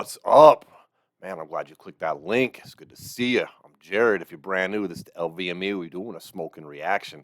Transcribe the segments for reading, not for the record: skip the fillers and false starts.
What's up? Man, I'm glad you clicked that link. It's good to see you. I'm Jared. If you're brand new, this is the LVME. We're doing a Smokin Reaction.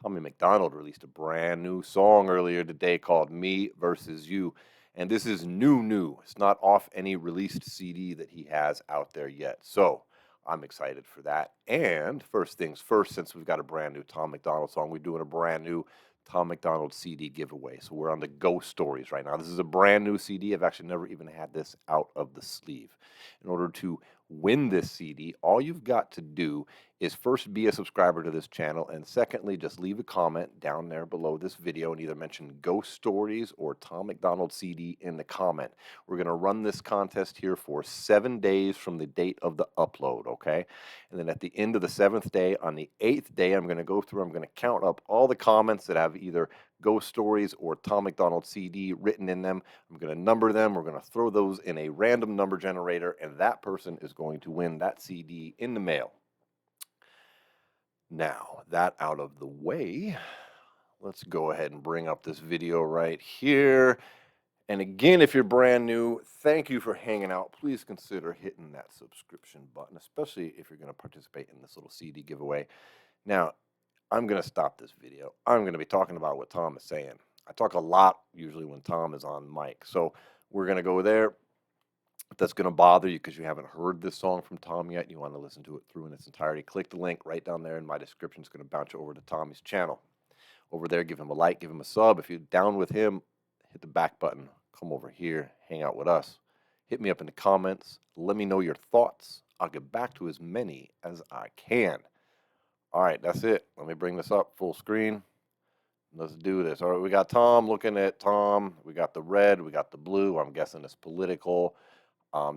Tommy MacDonald released a brand new song earlier today called Me Versus You. And this is new. It's not off any released CD that he has out there yet. So I'm excited for that. And first things first, since we've got a brand new Tom MacDonald song, we're doing a brand new Tom MacDonald CD giveaway. So we're on the Ghost Stories right now. This is a brand new CD. I've actually never even had this out of the sleeve. In order to win this CD, all you've got to do is first be a subscriber to this channel, and secondly, just leave a comment down there below this video and either mention Ghost Stories or Tom MacDonald CD in the comment. We're going to run this contest here for 7 days from the date of the upload, okay? And then at the end of the 7th day, on the 8th day, I'm going to count up all the comments that have either Ghost Stories or Tom MacDonald CD written in them. I'm going to number them. We're going to throw those in a random number generator, and that person is going to win that CD in the mail. Now, that out of the way, let's go ahead and bring up this video right here. And again, if you're brand new, thank you for hanging out. Please consider hitting that subscription button, especially if you're going to participate in this little CD giveaway. Now, I'm going to stop this video. I'm going to be talking about what Tom is saying. I talk a lot usually when Tom is on mic. So we're going to go there. If that's going to bother you because you haven't heard this song from Tom yet, you want to listen to it through in its entirety, click the link right down there in my description. It's going to bounce you over to Tommy's channel. Over there, give him a like, give him a sub. If you're down with him, hit the back button. Come over here, hang out with us. Hit me up in the comments. Let me know your thoughts. I'll get back to as many as I can. All right, that's it. Let me bring this up full screen. Let's do this. All right, we got Tom looking at Tom. We got the red, we got the blue. I'm guessing it's political.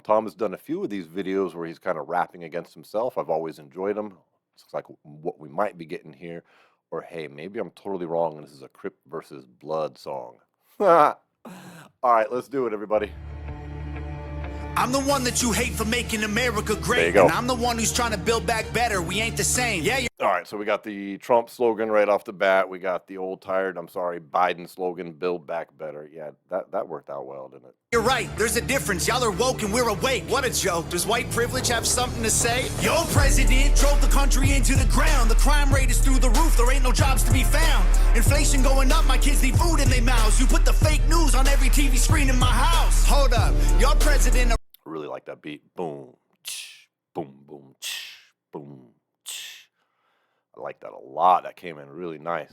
Tom has done a few of these videos where he's kind of rapping against himself. I've always enjoyed them. Looks like what we might be getting here. Or, hey, maybe I'm totally wrong and this is a Crip versus Blood song. All right, let's do it, everybody. I'm the one that you hate for making America great. There you go. And I'm the one who's trying to build back better. We ain't the same. Yeah, All right, so we got the Trump slogan right off the bat. We got the old Biden slogan, build back better. Yeah, that worked out well, didn't it? you're right. There's a difference. Y'all are woke and we're awake. What a joke. Does white privilege have something to say? Your president drove the country into the ground. The crime rate is through the roof. There ain't no jobs to be found. Inflation going up. My kids need food in their mouths. You put the fake news on every TV screen in my house. Hold up. Your president... I really like that beat. Boom, boom, boom, boom. I like that a lot. That came in really nice.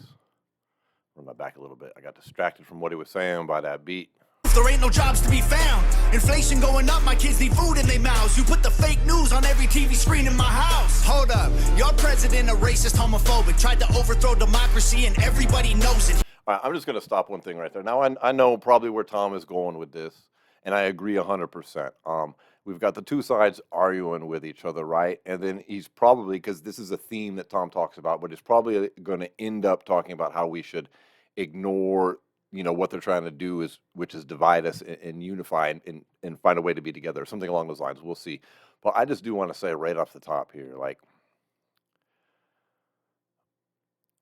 Run that back a little bit. I got distracted from what he was saying by that beat. There ain't no jobs to be found. Inflation going up. My kids need food in their mouths. You put the fake news on every TV screen in my house. Hold up. Your president a racist, homophobic. Tried to overthrow democracy and everybody knows it. All right, I'm just going to stop one thing right there. Now, I know probably where Tom is going with this, and I agree 100%. We've got the two sides arguing with each other, right? And then he's probably, because this is a theme that Tom talks about, but he's probably going to end up talking about how we should ignore, what they're trying to do, which is divide us and unify and find a way to be together, something along those lines. We'll see. But I just do want to say right off the top here, like,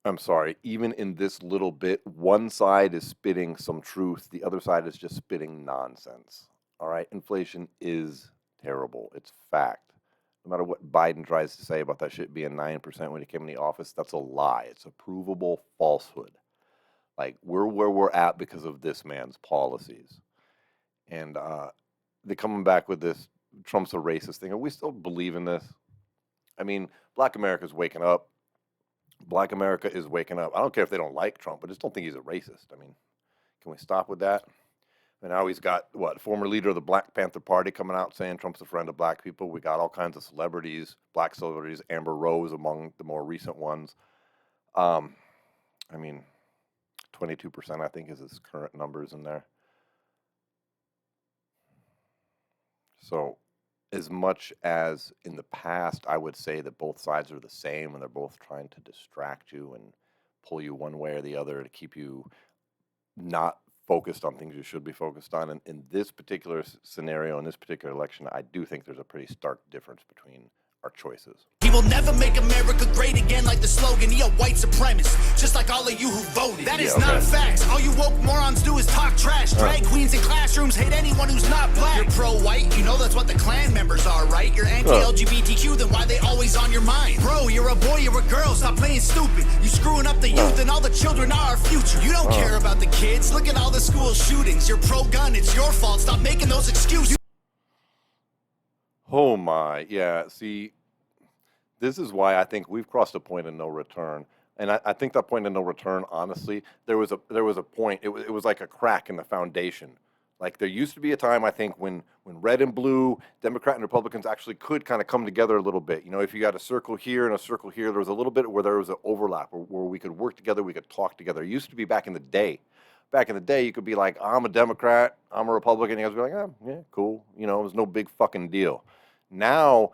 I'm sorry, even in this little bit, one side is spitting some truth, the other side is just spitting nonsense. All right, inflation is terrible. It's fact. No matter what Biden tries to say about that shit being 9% when he came in the office, that's a lie. It's a provable falsehood. Like, we're where we're at because of this man's policies. And they're coming back with this Trump's a racist thing. Are we still believing this? I mean, Black America's waking up. Black America is waking up. I don't care if they don't like Trump, I just don't think he's a racist. I mean, can we stop with that? And now he's got, former leader of the Black Panther Party coming out saying Trump's a friend of black people. We got all kinds of celebrities, black celebrities, Amber Rose among the more recent ones. I mean, 22% I think is his current numbers in there. So as much as in the past I would say that both sides are the same and they're both trying to distract you and pull you one way or the other to keep you not focused on things you should be focused on. And in this particular scenario, in this particular election, I do think there's a pretty stark difference between our choices. He will never make America great again like the slogan. He a white supremacist, just like all of you who voted. That is not facts. All you woke morons do is talk trash. Drag queens in classrooms hate anyone who's not black. You're pro-white, you know that's what the Klan members are, right? You're anti-LGBTQ, then why they always on your mind? Bro, you're a boy, you're a girl, stop playing stupid. You screwing up the youth and all the children are our future. You don't care about the kids. Look at all the school shootings. You're pro-gun, it's your fault. Stop making those excuses. Oh my, yeah, see, this is why I think we've crossed a point of no return. And I think that point of no return, honestly, there was a point, it was like a crack in the foundation. Like there used to be a time, I think, when red and blue, Democrat and Republicans actually could kind of come together a little bit. You know, if you got a circle here and a circle here, there was a little bit where there was an overlap, where we could work together, we could talk together. It used to be back in the day. Back in the day, you could be like, I'm a Democrat, I'm a Republican. You guys would be like, oh, yeah, cool. You know, it was no big fucking deal. Now,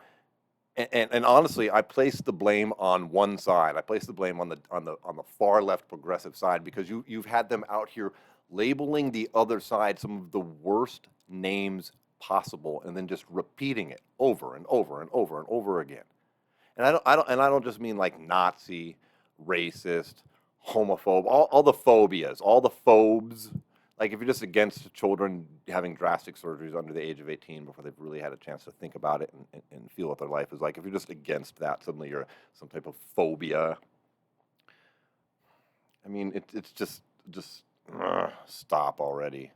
and honestly, I place the blame on one side. I place the blame on the far left progressive side, because you've had them out here labeling the other side some of the worst names possible, and then just repeating it over and over and over and over again. And I don't just mean like Nazi, racist, homophobe, all the phobias, all the phobes. Like if you're just against children having drastic surgeries under the age of 18 before they've really had a chance to think about it and feel what their life is like, if you're just against that, suddenly you're some type of phobia. I mean, it's just stop already.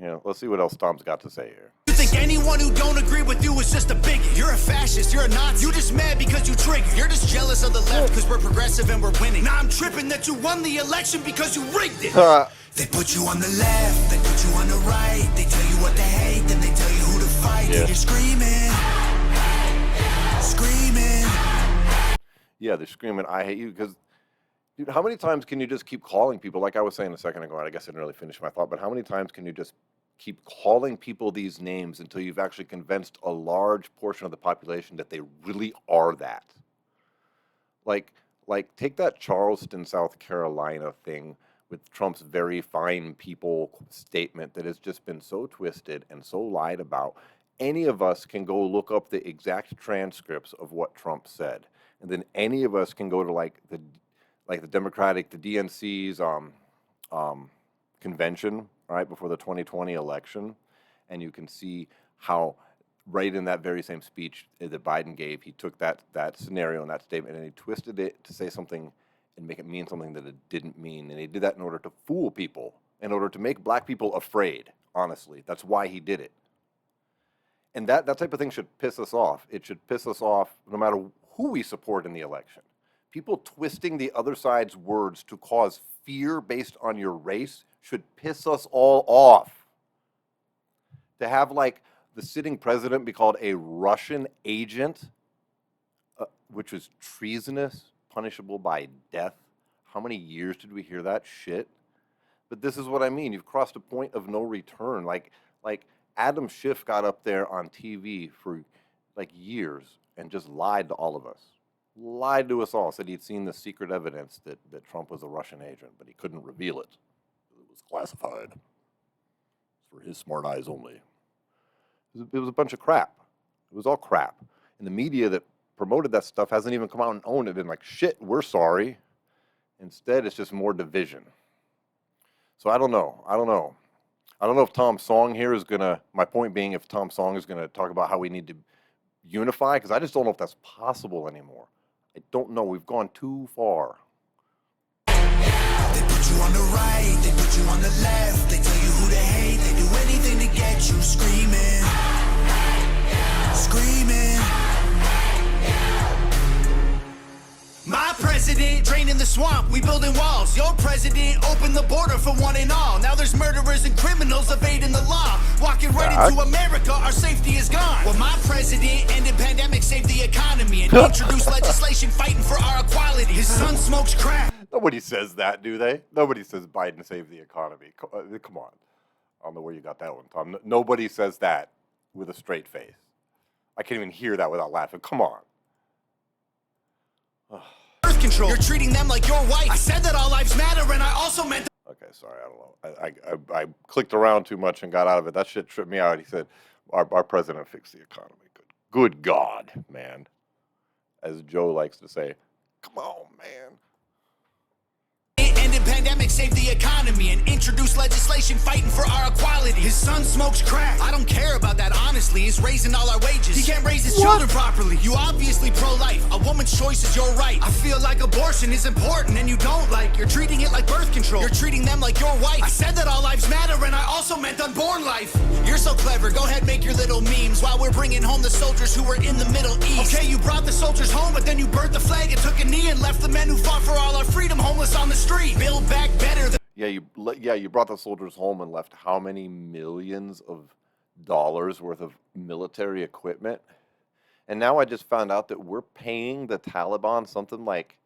You know, let's see what else Tom's got to say here. You think anyone who don't agree with you is just a bigot? You're a fascist, you're a Nazi. You just mad because you triggered. You're just jealous of the left because we're progressive and we're winning. Now I'm tripping that you won the election because you rigged it. They put you on the left, they put you on the right. They tell you what to hate, then they tell you who to fight. Yeah. You're screaming. Yeah, they're screaming, I hate you, because, dude, how many times can you just keep calling people, like I was saying a second ago, and I guess I didn't really finish my thought, but how many times can you just keep calling people these names until you've actually convinced a large portion of the population that they really are that? Like take that Charleston, South Carolina thing with Trump's very fine people statement that has just been so twisted and so lied about. Any of us can go look up the exact transcripts of what Trump said, and then any of us can go to the DNC's convention right before the 2020 election, and you can see how right in that very same speech that Biden gave, he took that scenario and that statement and he twisted it to say something and make it mean something that it didn't mean. And he did that in order to fool people, in order to make black people afraid, honestly. That's why he did it. And that type of thing should piss us off. It should piss us off no matter who we support in the election. People twisting the other side's words to cause fear based on your race should piss us all off. To have like the sitting president be called a Russian agent, which is treasonous, punishable by death. How many years did we hear that shit? But this is what I mean. You've crossed a point of no return. Like Adam Schiff got up there on TV for like years and just lied to all of us. Lied to us all. Said he'd seen the secret evidence that Trump was a Russian agent, but he couldn't reveal it. It was classified. For his smart eyes only. It was a bunch of crap. It was all crap. And the media that promoted that stuff hasn't even come out and owned it and like, shit, we're sorry. Instead, it's just more division. So I don't know. I don't know if Tom Song here is going to, my point being, if Tom Song is going to talk about how we need to unify, because I just don't know if that's possible anymore. I don't know. We've gone too far. They put you on the right, they put you on the left, they tell you who to hate, they do anything to get you screaming. My president draining the swamp, we building walls. Your president opened the border for one and all. Now there's murderers and criminals evading the law. Walking right into America, our safety is gone. Well, my president ended pandemic, saved the economy, and introduced legislation fighting for our equality. His son smokes crack. Nobody says that, do they? Nobody says Biden saved the economy. Come on. I don't know where you got that one, Tom. Nobody says that with a straight face. I can't even hear that without laughing. Come on. Birth control. You're treating them like your wife. I said that all lives matter, and I also meant. Okay, sorry, I don't know. I clicked around too much and got out of it. That shit tripped me out. He said, our president fixed the economy. Good God, man. As Joe likes to say, come on, man. Ended pandemic, saved the economy, and introduced legislation fighting for our equality. His son smokes crack. I don't care about that, honestly. He's raising all our wages. He can't raise his children properly. You obviously pro-life. A woman's choice is your right. I feel like abortion is important and you don't like. You're treating it like birth control. You're treating them like your wife. I said that all lives matter and I also meant unborn life. You're so clever. Go ahead, make your little memes while we're bringing home the soldiers who were in the Middle East. Okay, you brought the soldiers home, but then you burnt the flag and took a knee and left the men who fought for all our freedom homeless on the street. Build back better. Yeah, you brought the soldiers home and left how many millions of dollars worth of military equipment? And now I just found out that we're paying the Taliban something like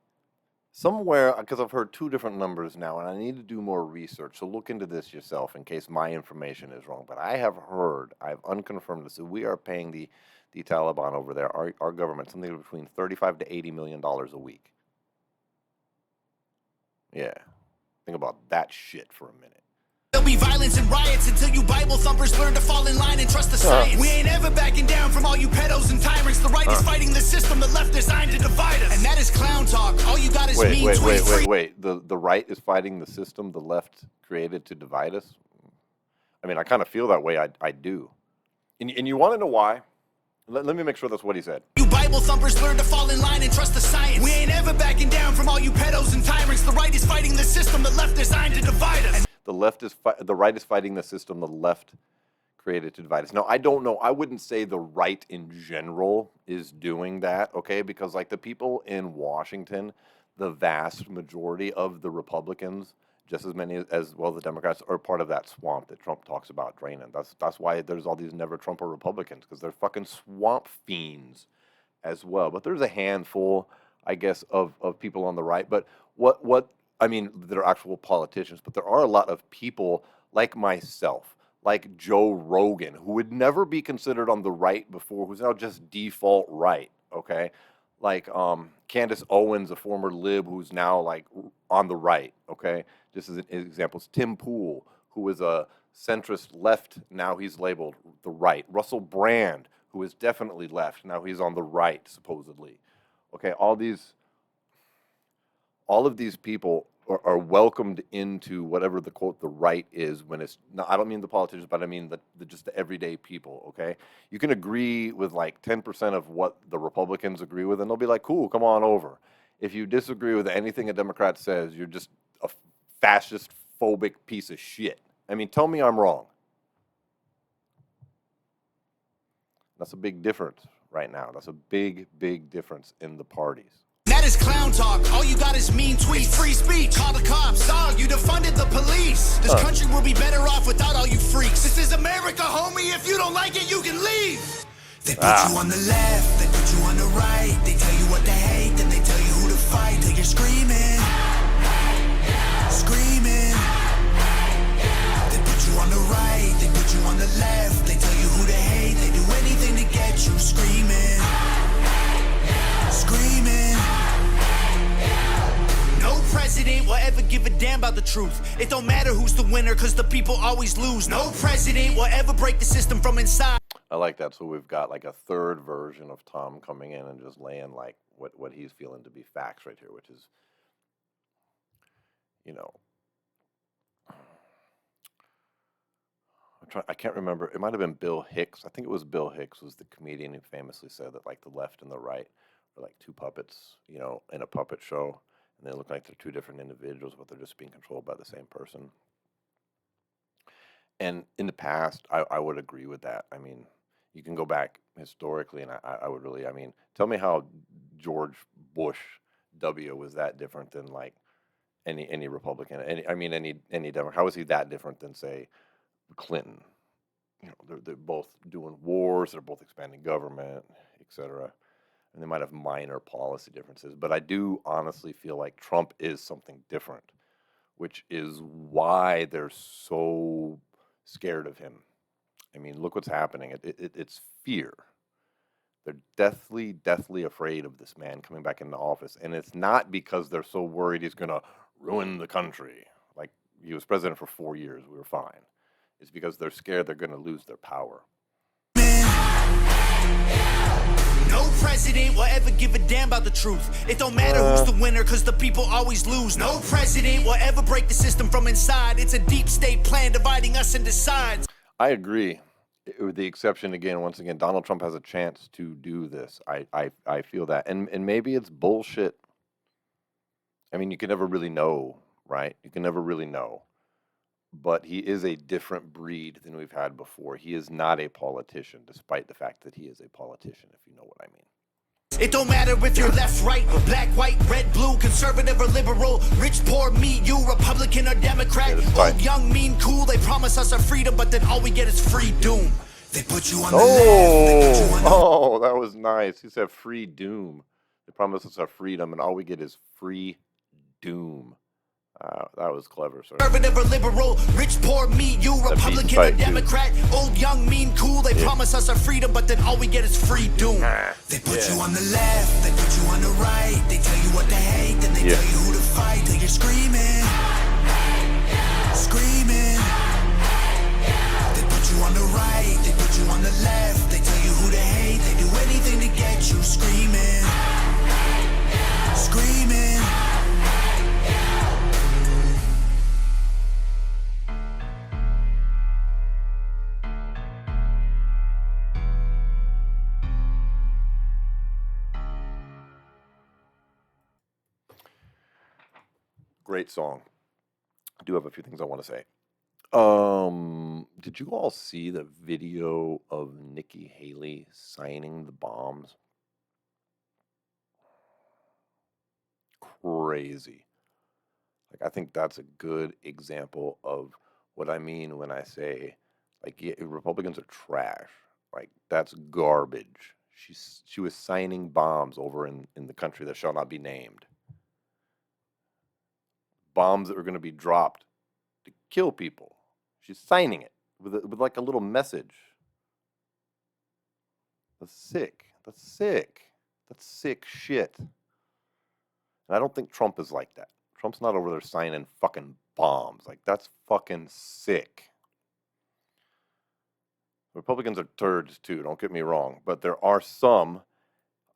somewhere, because I've heard two different numbers now, and I need to do more research. So look into this yourself in case my information is wrong. But I have heard, I've unconfirmed this, that we are paying the Taliban over there, our government, something between $35 to $80 million a week. Yeah. Think about that shit for a minute. There'll be violence and riots until you Bible thumpers learn to fall in line and trust the science. We ain't ever backing down from all you pedos and tyrants. The right is fighting the system, the left designed to divide us. And that is clown talk. All you got is mean tweets. Wait. The right is fighting the system the left created to divide us? I mean, I kind of feel that way. I do. And you want to know why? Let me make sure that's what he said. You Bible thumpers learn to fall in line and trust the science. We ain't ever backing down from all you pedos and tyrants. The right is fighting the system, the left designed to divide us. The right is fighting the system the left created to divide us. Now, I don't know. I wouldn't say the right in general is doing that, okay? Because like the people in Washington, the vast majority of the Republicans, just as many as well the Democrats, are part of that swamp that Trump talks about draining. That's why there's all these never Trumper Republicans, because they're fucking swamp fiends as well. But there's a handful, I guess, of people on the right. But what I mean, they're actual politicians, but there are a lot of people like myself, like Joe Rogan, who would never be considered on the right before, who's now just default right, okay? Like Candace Owens, a former lib who's now like on the right, okay? Just as an example, Tim Pool, who is a centrist left, now he's labeled the right. Russell Brand, who is definitely left, now he's on the right, supposedly. Okay, all of these people are welcomed into whatever the quote the right is when it's not, I don't mean the politicians, but I mean just the everyday people, okay? You can agree with like 10% of what the Republicans agree with, and they'll be like, cool, come on over. If you disagree with anything a Democrat says, you're just a fascist phobic piece of shit. I mean, tell me I'm wrong. That's a big difference right now. That's a big, big difference in the parties. That is clown talk. All you got is mean tweets. Free speech. Call the cops. Dog, you defunded the police. This country will be better off without all you freaks. This is America, homie. If you don't like it, you can leave. They put you on the left. They put you on the right. They tell you what to hate. Then they tell you who to fight. Till you're screaming. Screaming. They put you on the right. They put you on the left. They tell you who to hate. They do anything to get you screaming. Screaming. No president will ever give a damn about the truth. It don't matter who's the winner, cause the people always lose. No president will ever break the system from inside. I like that. So we've got like a third version of Tom coming in and just laying like what he's feeling to be facts right here, which is, you know, I can't remember. It might have been Bill Hicks. I think it was Bill Hicks was the comedian who famously said that like the left and the right are like two puppets, you know, in a puppet show. And they look like they're two different individuals, but they're just being controlled by the same person. And in the past, I would agree with that. I mean, you can go back historically, and I would really, I mean, tell me how George Bush W was that different than like any Republican, any Democrat. How is he that different than, say, Clinton? You know, they're both doing wars, they're both expanding government, etc. And they might have minor policy differences, but I do honestly feel like Trump is something different, which is why they're so scared of him. I mean, look what's happening. It's fear. They're deathly afraid of this man coming back into office. And it's not because they're so worried he's going to ruin the country. Like, he was president for 4 years. We were fine. It's because they're scared they're going to lose their power. No president will ever give a damn about the truth. It don't matter who's the winner, cause the people always lose. No president will ever break the system from inside. It's a deep state plan dividing us into sides. I agree. With the exception, again, once again, Donald Trump has a chance to do this. I feel that. And maybe it's bullshit. I mean, you can never really know, right? You can never really know. But he is a different breed than we've had before. He is not a politician, despite the fact that he is a politician, if you know what I mean. It don't matter if you're left, right, black, white, red, blue, conservative or liberal, rich, poor, me, you, Republican or Democrat, old, young, mean, cool. They promise us our freedom, but then all we get is free doom. They put you on the left. They put you on the... Oh, that was nice. He said free doom. They promise us our freedom, and all we get is free doom. That was clever, sir. Conservative or liberal, rich, poor, me, you, Republican or Democrat, old, young, mean, cool. They promise us our freedom, but then all we get is free doom. They put you on the left, they put you on the right. They tell you what to hate, then they tell you who to fight. Till you're screaming, screaming. They put you on the right, they put you on the left. They tell you who to hate, they do anything to get you screaming, screaming. Great song. I do have a few things I want to say. Did you all see the video of Nikki Haley signing the bombs? Crazy. Like, I think that's a good example of what I mean when I say, like, yeah, Republicans are trash. Like, that's garbage. She was signing bombs over in the country that shall not be named. Bombs that were going to be dropped to kill people. She's signing it with like a little message. That's sick. That's sick. That's sick shit. And I don't think Trump is like that. Trump's not over there signing fucking bombs. Like, that's fucking sick. Republicans are turds too, don't get me wrong. But there are some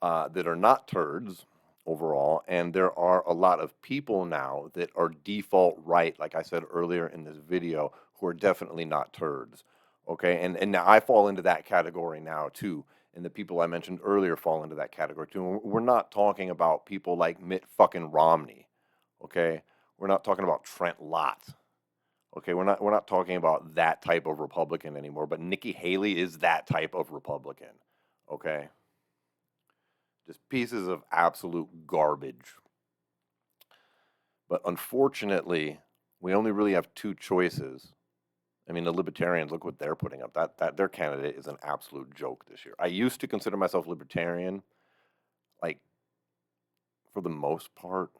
that are not turds overall, and there are a lot of people now that are default right, like I said earlier in this video, who are definitely not turds. Okay, and now I fall into that category now too, and the people I mentioned earlier fall into that category too. We're not talking about people like Mitt fucking Romney. Okay, we're not talking about Trent Lott. Okay, we're not talking about that type of Republican anymore. But Nikki Haley is that type of Republican. Okay. Just pieces of absolute garbage. But unfortunately, we only really have two choices. I mean, the Libertarians, look what they're putting up. That their candidate is an absolute joke this year. I used to consider myself Libertarian, like, for the most part.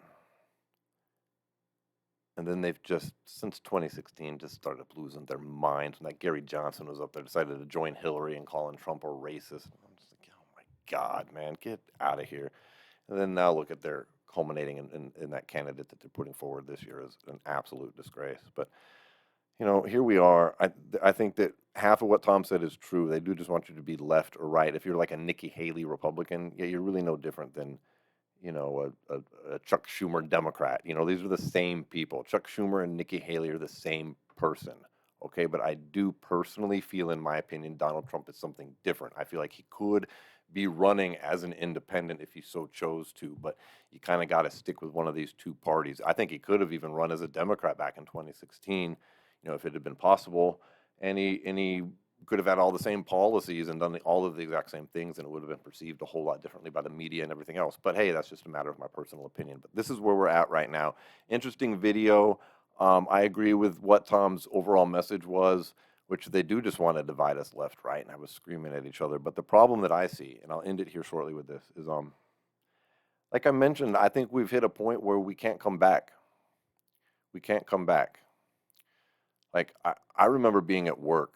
And then they've just, since 2016, just started losing their minds. When that Gary Johnson was up there, decided to join Hillary and calling Trump a racist. I'm just like, oh my God, man, get out of here. And then now look at their culminating in that candidate that they're putting forward this year is an absolute disgrace. But, you know, here we are. I think that half of what Tom said is true. They do just want you to be left or right. If you're like a Nikki Haley Republican, yeah, you're really no different than, you know, a Chuck Schumer Democrat. You know, these are the same people. Chuck Schumer and Nikki Haley are the same person. Okay, but I do personally feel, in my opinion, Donald Trump is something different. I feel like he could be running as an independent if he so chose to, but you kind of got to stick with one of these two parties. I think he could have even run as a Democrat back in 2016, you know, if it had been possible, and he could have had all the same policies and done all of the exact same things, and it would have been perceived a whole lot differently by the media and everything else. But hey, that's just a matter of my personal opinion. But this is where we're at right now. Interesting video. I agree with what Tom's overall message was, which they do just want to divide us left, right, and I was screaming at each other. But the problem that I see, and I'll end it here shortly with this, is like I mentioned, I think we've hit a point where we can't come back. We can't come back. Like, I remember being at work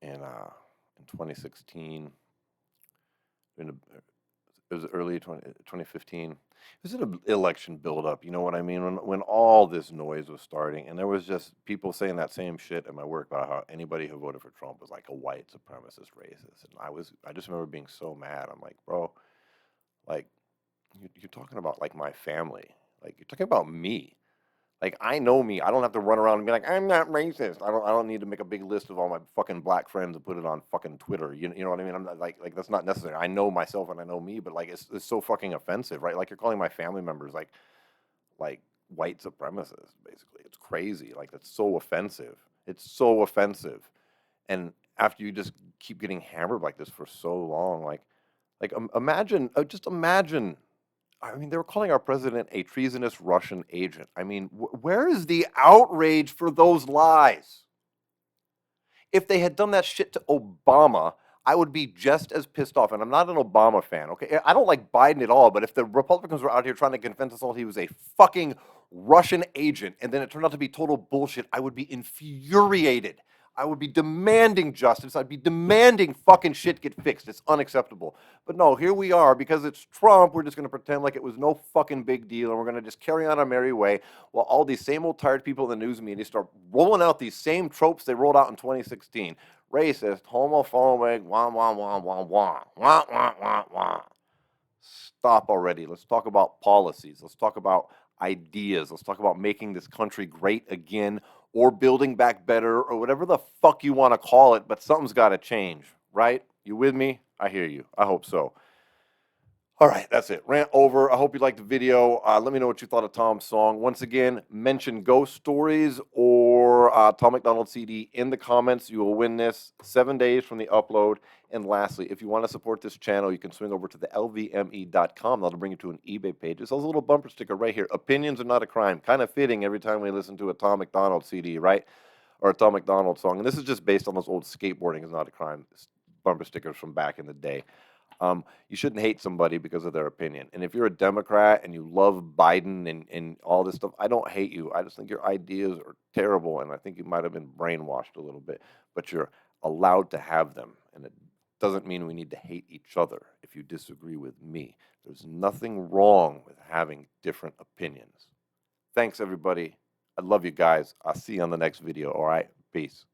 in 2016. It was early 2015. It was an election buildup, you know what I mean? When all this noise was starting, and there was just people saying that same shit at my work about how anybody who voted for Trump was like a white supremacist racist, and I just remember being so mad. I'm like, bro, like you're talking about like my family, like you're talking about me. Like I know me. I don't have to run around and be like, I'm not racist. I don't need to make a big list of all my fucking black friends and put it on fucking Twitter. You know what I mean? I'm not like that's not necessary. I know myself and I know me, but like it's so fucking offensive, right? Like you're calling my family members like white supremacists, basically. It's crazy. Like that's so offensive. It's so offensive. And after you just keep getting hammered like this for so long, imagine, just imagine. I mean, they were calling our president a treasonous Russian agent. I mean, where is the outrage for those lies? If they had done that shit to Obama, I would be just as pissed off. And I'm not an Obama fan, okay? I don't like Biden at all, but if the Republicans were out here trying to convince us all he was a fucking Russian agent and then it turned out to be total bullshit, I would be infuriated. I would be demanding justice. I'd be demanding fucking shit get fixed. It's unacceptable. But no, here we are. Because it's Trump, we're just going to pretend like it was no fucking big deal and we're going to just carry on our merry way while all these same old tired people in the news media start rolling out these same tropes they rolled out in 2016. Racist, homophobic, wah, wah, wah, wah, wah, wah, wah, wah, wah. Stop already. Let's talk about policies. Let's talk about ideas. Let's talk about making this country great again or building back better or whatever the fuck you want to call it, but something's got to change, right? You with me? I hear you. I hope so. All right, that's it. Rant over. I hope you liked the video. Let me know what you thought of Tom's song. Once again, mention Ghost Stories or Tom MacDonald CD in the comments. You will win this 7 days from the upload. And lastly, if you want to support this channel, you can swing over to the LVME.com. That'll bring you to an eBay page. It sells a little bumper sticker right here. Opinions are not a crime. Kind of fitting every time we listen to a Tom MacDonald CD, right? Or a Tom MacDonald song. And this is just based on those old skateboarding is not a crime bumper stickers from back in the day. You shouldn't hate somebody because of their opinion. And if you're a Democrat and you love Biden and all this stuff, I don't hate you. I just think your ideas are terrible, and I think you might have been brainwashed a little bit. But you're allowed to have them, and it doesn't mean we need to hate each other if you disagree with me. There's nothing wrong with having different opinions. Thanks, everybody. I love you guys. I'll see you on the next video, all right? Peace.